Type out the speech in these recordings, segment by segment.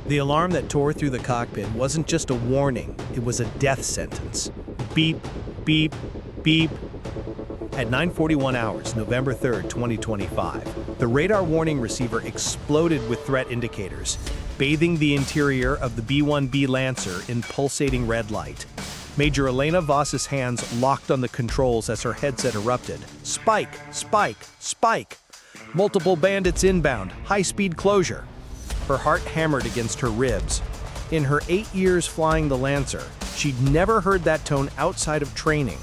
The alarm that tore through the cockpit wasn't just a warning, it was a death sentence. Beep, beep, beep. At 9:41 hours, November 3rd, 2025, the radar warning receiver exploded with threat indicators, bathing the interior of the B-1B Lancer in pulsating red light. Major Elena Voss's hands locked on the controls as her headset erupted. Spike, spike, spike! Multiple bandits inbound, high-speed closure. Her heart hammered against her ribs. In her 8 years flying the Lancer, she'd never heard that tone outside of training.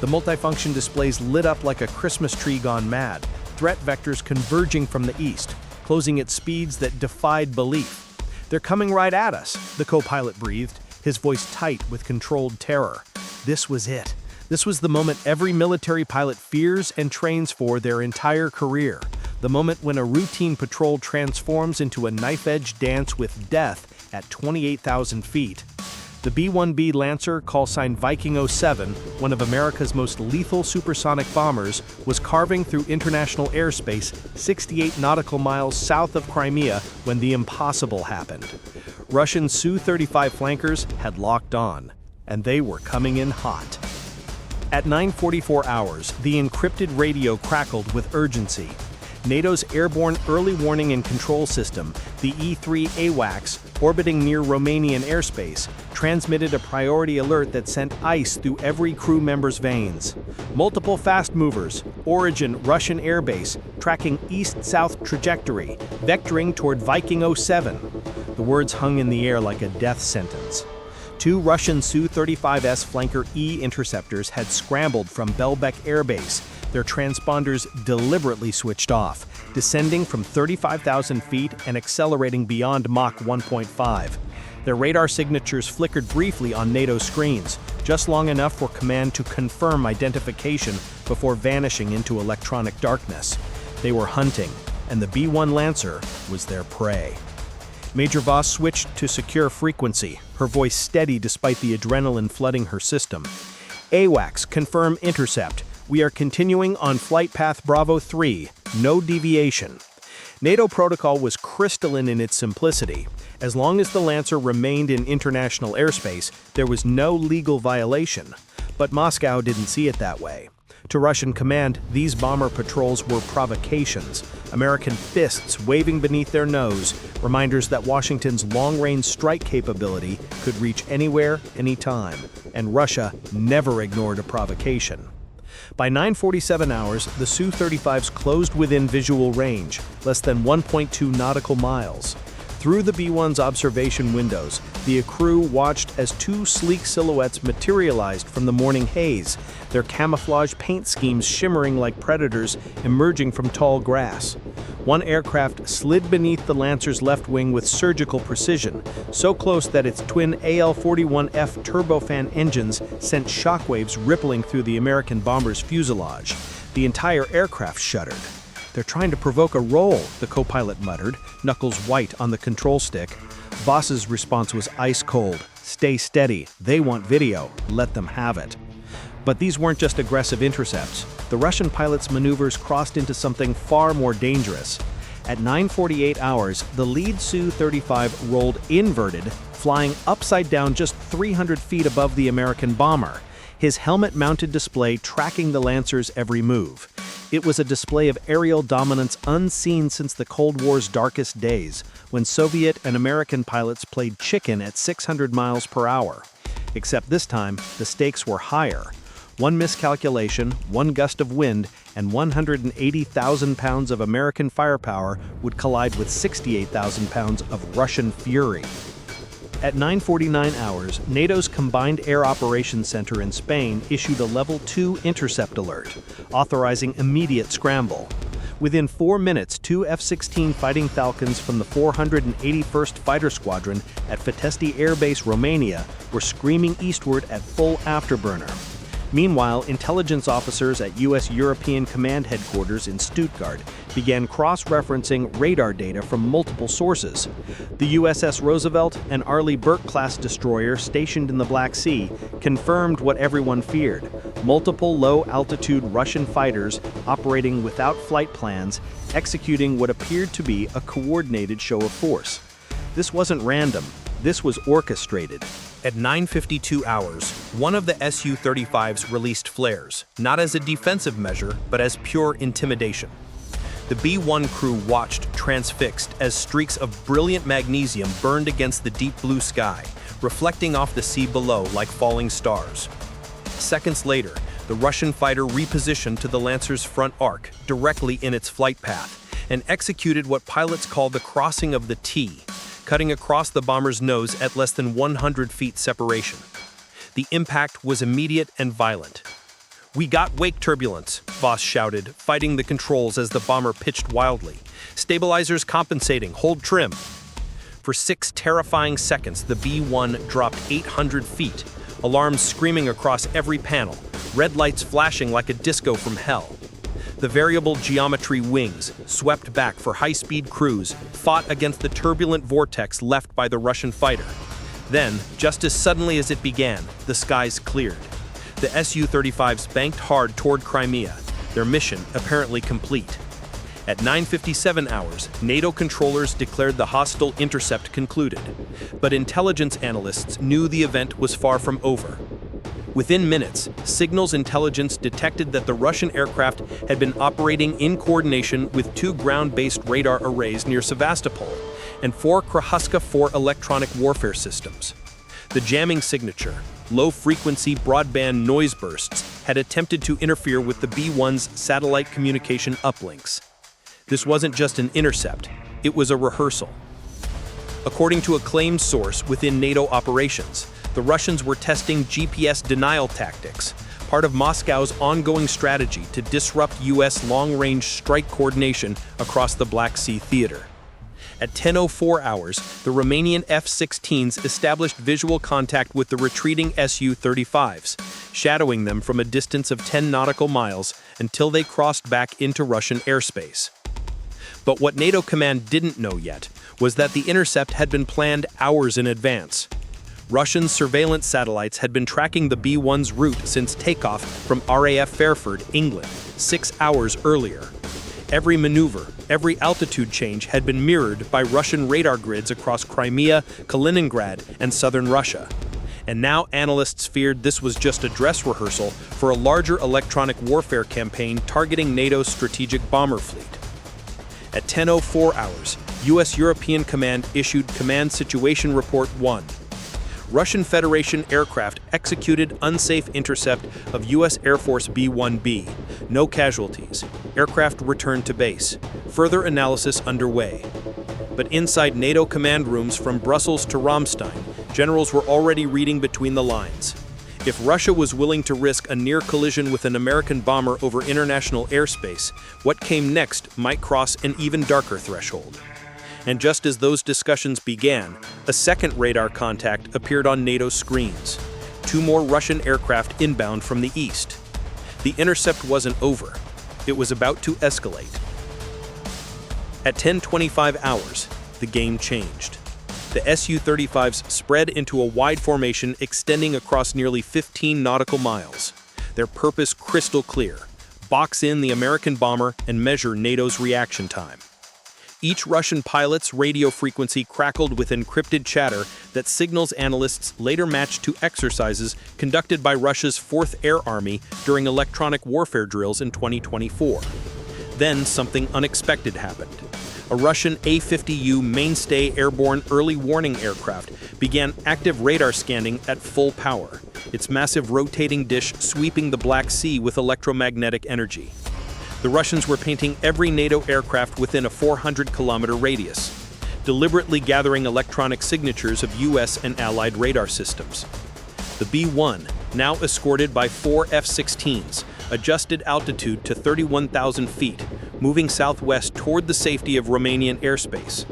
The multifunction displays lit up like a Christmas tree gone mad, threat vectors converging from the east, closing at speeds that defied belief. "They're coming right at us," the co-pilot breathed, his voice tight with controlled terror. This was it. This was the moment every military pilot fears and trains for their entire career. The moment when a routine patrol transforms into a knife-edge dance with death at 28,000 feet. The B-1B Lancer, call sign Viking 07, one of America's most lethal supersonic bombers, was carving through international airspace 68 nautical miles south of Crimea when the impossible happened. Russian Su-35 flankers had locked on, and they were coming in hot. At 9:44 hours, the encrypted radio crackled with urgency. NATO's airborne early warning and control system, the E-3 AWACS, orbiting near Romanian airspace, transmitted a priority alert that sent ice through every crew member's veins. Multiple fast movers, origin Russian airbase, tracking east-south trajectory, vectoring toward Viking 07. The words hung in the air like a death sentence. 2 Russian Su-35s Flanker E interceptors had scrambled from Belbek Air Base, their transponders deliberately switched off, descending from 35,000 feet and accelerating beyond Mach 1.5. Their radar signatures flickered briefly on NATO screens, just long enough for command to confirm identification before vanishing into electronic darkness. They were hunting, and the B-1 Lancer was their prey. Major Voss switched to secure frequency, her voice steady despite the adrenaline flooding her system. AWACS, confirm intercept. We are continuing on flight path Bravo 3, no deviation. NATO protocol was crystalline in its simplicity. As long as the Lancer remained in international airspace, there was no legal violation. But Moscow didn't see it that way. To Russian command, these bomber patrols were provocations, American fists waving beneath their nose, reminders that Washington's long-range strike capability could reach anywhere, anytime, and Russia never ignored a provocation. By 9:47 hours, the Su-35s closed within visual range, less than 1.2 nautical miles. Through the B-1's observation windows, the crew watched as 2 sleek silhouettes materialized from the morning haze, their camouflage paint schemes shimmering like predators emerging from tall grass. One aircraft slid beneath the Lancer's left wing with surgical precision, so close that its twin AL-41F turbofan engines sent shockwaves rippling through the American bomber's fuselage. The entire aircraft shuddered. "They're trying to provoke a roll," the co-pilot muttered, knuckles white on the control stick. Voss's response was ice cold. "Stay steady. They want video. Let them have it." But these weren't just aggressive intercepts. The Russian pilots' maneuvers crossed into something far more dangerous. At 9:48 hours, the lead Su-35 rolled inverted, flying upside down just 300 feet above the American bomber, his helmet-mounted display tracking the Lancer's every move. It was a display of aerial dominance unseen since the Cold War's darkest days, when Soviet and American pilots played chicken at 600 miles per hour. Except this time, the stakes were higher. One miscalculation, one gust of wind, and 180,000 pounds of American firepower would collide with 68,000 pounds of Russian fury. At 9:49 hours, NATO's Combined Air Operations Center in Spain issued a Level 2 intercept alert, authorizing immediate scramble. Within 4 minutes, 2 F-16 Fighting Falcons from the 481st Fighter Squadron at Fitesti Air Base, Romania, were screaming eastward at full afterburner. Meanwhile, intelligence officers at U.S. European Command Headquarters in Stuttgart began cross-referencing radar data from multiple sources. The USS Roosevelt, an Arleigh Burke-class destroyer stationed in the Black Sea, confirmed what everyone feared: multiple low-altitude Russian fighters operating without flight plans, executing what appeared to be a coordinated show of force. This wasn't random. This was orchestrated. At 9:52 hours, one of the Su-35s released flares, not as a defensive measure, but as pure intimidation. The B-1 crew watched transfixed as streaks of brilliant magnesium burned against the deep blue sky, reflecting off the sea below like falling stars. Seconds later, the Russian fighter repositioned to the Lancer's front arc, directly in its flight path, and executed what pilots call the crossing of the T, cutting across the bomber's nose at less than 100 feet separation. The impact was immediate and violent. "We got wake turbulence," Voss shouted, fighting the controls as the bomber pitched wildly. "Stabilizers compensating, hold trim." For 6 terrifying seconds, the B-1 dropped 800 feet, alarms screaming across every panel, red lights flashing like a disco from hell. The variable geometry wings, swept back for high-speed cruise, fought against the turbulent vortex left by the Russian fighter. Then, just as suddenly as it began, the skies cleared. The Su-35s banked hard toward Crimea, their mission apparently complete. At 9:57 hours, NATO controllers declared the hostile intercept concluded, but intelligence analysts knew the event was far from over. Within minutes, signals intelligence detected that the Russian aircraft had been operating in coordination with 2 ground-based radar arrays near Sevastopol and 4 Krahuska-4 electronic warfare systems. The jamming signature, low-frequency broadband noise bursts, had attempted to interfere with the B-1's satellite communication uplinks. This wasn't just an intercept, it was a rehearsal. According to a claimed source within NATO operations, the Russians were testing GPS denial tactics, part of Moscow's ongoing strategy to disrupt U.S. long-range strike coordination across the Black Sea theater. At 10:04 hours, the Romanian F-16s established visual contact with the retreating Su-35s, shadowing them from a distance of 10 nautical miles until they crossed back into Russian airspace. But what NATO command didn't know yet was that the intercept had been planned hours in advance. Russian surveillance satellites had been tracking the B-1's route since takeoff from RAF Fairford, England, 6 hours earlier. Every maneuver, every altitude change had been mirrored by Russian radar grids across Crimea, Kaliningrad, and southern Russia. And now analysts feared this was just a dress rehearsal for a larger electronic warfare campaign targeting NATO's strategic bomber fleet. At 10:04 hours, U.S. European Command issued Command Situation Report 1. Russian Federation aircraft executed unsafe intercept of U.S. Air Force B-1B. No casualties. Aircraft returned to base. Further analysis underway. But inside NATO command rooms from Brussels to Ramstein, generals were already reading between the lines. If Russia was willing to risk a near collision with an American bomber over international airspace, what came next might cross an even darker threshold. And just as those discussions began, a second radar contact appeared on NATO screens. 2 more Russian aircraft inbound from the east. The intercept wasn't over. It was about to escalate. At 10:25 hours, the game changed. The Su-35s spread into a wide formation extending across nearly 15 nautical miles. Their purpose crystal clear: box in the American bomber and measure NATO's reaction time. Each Russian pilot's radio frequency crackled with encrypted chatter that signals analysts later matched to exercises conducted by Russia's 4th Air Army during electronic warfare drills in 2024. Then something unexpected happened. A Russian A-50U mainstay airborne early warning aircraft began active radar scanning at full power, its massive rotating dish sweeping the Black Sea with electromagnetic energy. The Russians were painting every NATO aircraft within a 400-kilometer radius, deliberately gathering electronic signatures of U.S. and Allied radar systems. The B-1, now escorted by 4 F-16s, adjusted altitude to 31,000 feet, moving southwest toward the safety of Romanian airspace.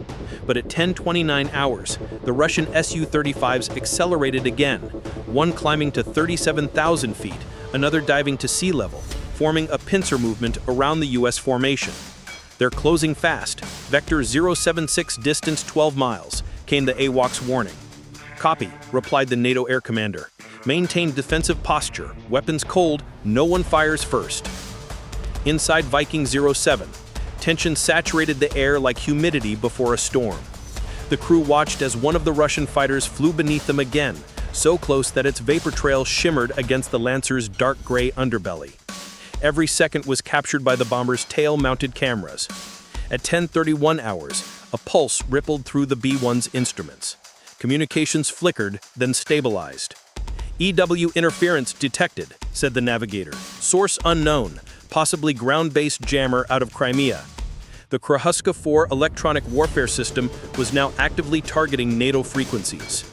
But at 10:29 hours, the Russian Su-35s accelerated again, one climbing to 37,000 feet, another diving to sea level, forming a pincer movement around the U.S. formation. "They're closing fast. Vector 076 distance 12 miles, came the AWACS warning. "Copy," replied the NATO air commander. "Maintain defensive posture. Weapons cold. No one fires first." Inside Viking 07, tension saturated the air like humidity before a storm. The crew watched as one of the Russian fighters flew beneath them again, so close that its vapor trail shimmered against the Lancer's dark gray underbelly. Every second was captured by the bomber's tail-mounted cameras. At 10:31 hours, a pulse rippled through the B-1's instruments. Communications flickered, then stabilized. EW interference detected, said the navigator. Source unknown, possibly ground-based jammer out of Crimea. The Krahuska 4 electronic warfare system was now actively targeting NATO frequencies.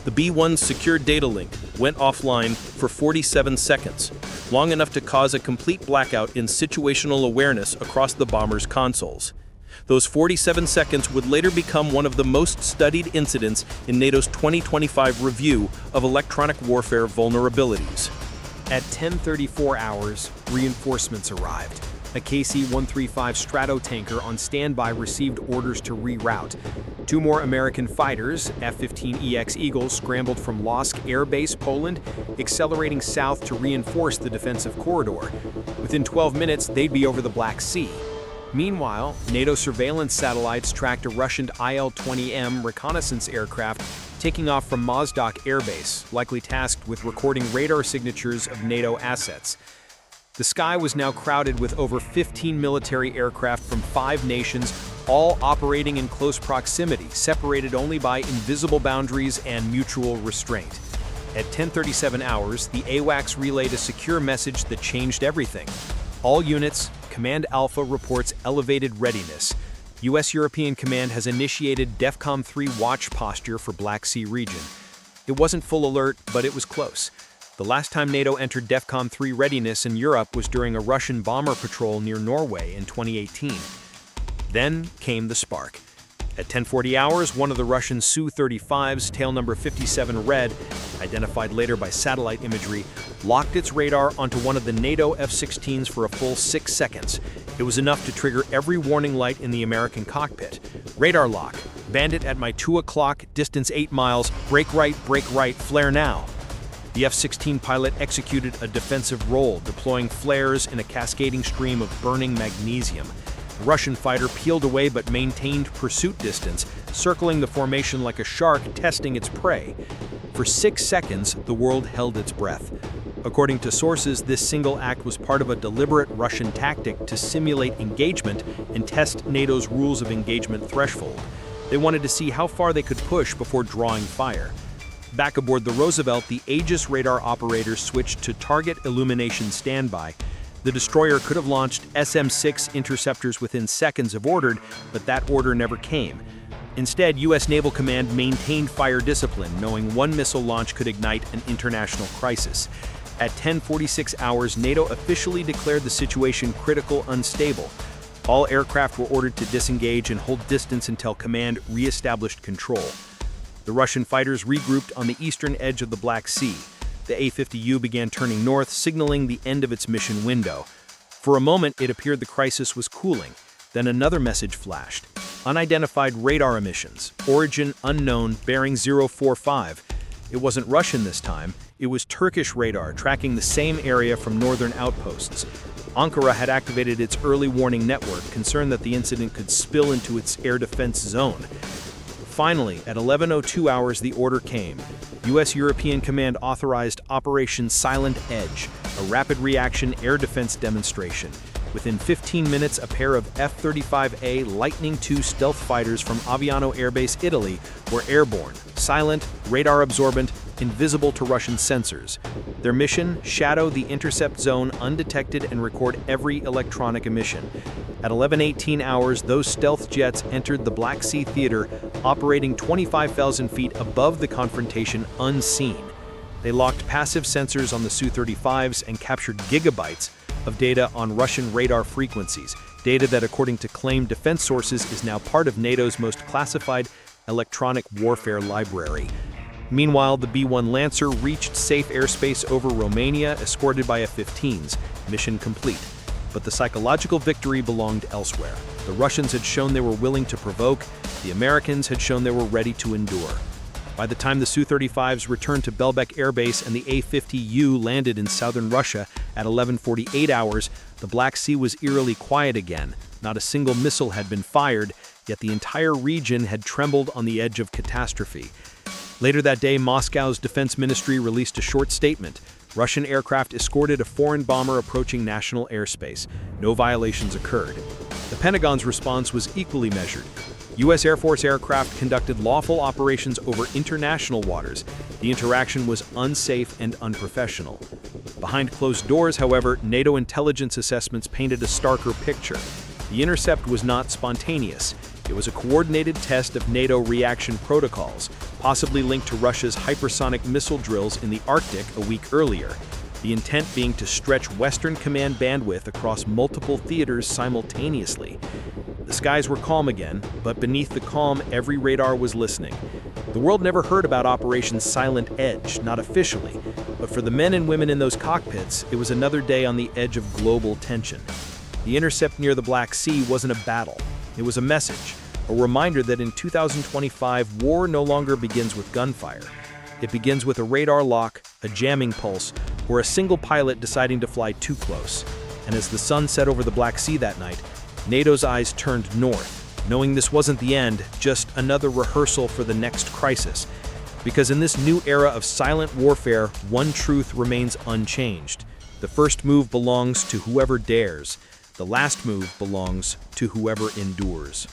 The B-1's secure data link went offline for 47 seconds, long enough to cause a complete blackout in situational awareness across the bomber's consoles. Those 47 seconds would later become one of the most studied incidents in NATO's 2025 review of electronic warfare vulnerabilities. At 10:34 hours, reinforcements arrived. A KC-135 Stratotanker on standby received orders to reroute. Two more American fighters, F-15EX Eagles, scrambled from Lodz Air Base, Poland, accelerating south to reinforce the defensive corridor. Within 12 minutes, they'd be over the Black Sea. Meanwhile, NATO surveillance satellites tracked a Russian IL-20M reconnaissance aircraft taking off from Mozdok Air Base, likely tasked with recording radar signatures of NATO assets. The sky was now crowded with over 15 military aircraft from 5 nations, all operating in close proximity, separated only by invisible boundaries and mutual restraint. At 10:37 hours, the AWACS relayed a secure message that changed everything. All units, Command Alpha reports elevated readiness. U.S. European Command has initiated DEFCON 3 watch posture for Black Sea region. It wasn't full alert, but it was close. The last time NATO entered DEFCON 3 readiness in Europe was during a Russian bomber patrol near Norway in 2018. Then came the spark. At 10:40 hours, one of the Russian Su-35s, tail number 57 Red, identified later by satellite imagery, locked its radar onto one of the NATO F-16s for a full 6 seconds. It was enough to trigger every warning light in the American cockpit. Radar lock. Bandit at my 2 o'clock, distance 8 miles, brake right, flare now. The F-16 pilot executed a defensive role, deploying flares in a cascading stream of burning magnesium. The Russian fighter peeled away but maintained pursuit distance, circling the formation like a shark testing its prey. For 6 seconds, the world held its breath. According to sources, this single act was part of a deliberate Russian tactic to simulate engagement and test NATO's rules of engagement threshold. They wanted to see how far they could push before drawing fire. Back aboard the Roosevelt, the Aegis radar operators switched to target illumination standby. The destroyer could have launched SM-6 interceptors within seconds of order, but that order never came. Instead, U.S. Naval Command maintained fire discipline, knowing one missile launch could ignite an international crisis. At 10:46 hours, NATO officially declared the situation critical unstable. All aircraft were ordered to disengage and hold distance until command re-established control. The Russian fighters regrouped on the eastern edge of the Black Sea. The A-50U began turning north, signaling the end of its mission window. For a moment, it appeared the crisis was cooling. Then another message flashed. Unidentified radar emissions. Origin unknown, bearing 045. It wasn't Russian this time. It was Turkish radar tracking the same area from northern outposts. Ankara had activated its early warning network, concerned that the incident could spill into its air defense zone. Finally, at 11:02 hours, the order came. U.S. European Command authorized Operation Silent Edge, a rapid reaction air defense demonstration. Within 15 minutes, a pair of F-35A Lightning II stealth fighters from Aviano Air Base, Italy, were airborne, silent, radar-absorbent, invisible to Russian sensors. Their mission: shadow the intercept zone undetected and record every electronic emission. At 11:18 hours, those stealth jets entered the Black Sea theater, operating 25,000 feet above the confrontation unseen. They locked passive sensors on the Su-35s and captured gigabytes of data on Russian radar frequencies, data that, according to claimed defense sources, is now part of NATO's most classified electronic warfare library. Meanwhile, the B-1 Lancer reached safe airspace over Romania, escorted by F-15s. Mission complete. But the psychological victory belonged elsewhere. The Russians had shown they were willing to provoke. The Americans had shown they were ready to endure. By the time the Su-35s returned to Belbek Air Base and the A-50U landed in southern Russia at 11:48 hours, the Black Sea was eerily quiet again. Not a single missile had been fired, yet the entire region had trembled on the edge of catastrophe. Later that day, Moscow's defense ministry released a short statement. Russian aircraft escorted a foreign bomber approaching national airspace. No violations occurred. The Pentagon's response was equally measured. U.S. Air Force aircraft conducted lawful operations over international waters. The interaction was unsafe and unprofessional. Behind closed doors, however, NATO intelligence assessments painted a starker picture. The Intercept was not spontaneous. It was a coordinated test of NATO reaction protocols, possibly linked to Russia's hypersonic missile drills in the Arctic a week earlier, the intent being to stretch Western command bandwidth across multiple theaters simultaneously. The skies were calm again, but beneath the calm, every radar was listening. The world never heard about Operation Silent Edge, not officially, but for the men and women in those cockpits, it was another day on the edge of global tension. The intercept near the Black Sea wasn't a battle. It was a message, a reminder that in 2025, war no longer begins with gunfire. It begins with a radar lock, a jamming pulse, or a single pilot deciding to fly too close. And as the sun set over the Black Sea that night, NATO's eyes turned north, knowing this wasn't the end, just another rehearsal for the next crisis. Because in this new era of silent warfare, one truth remains unchanged. The first move belongs to whoever dares. The last move belongs to whoever endures.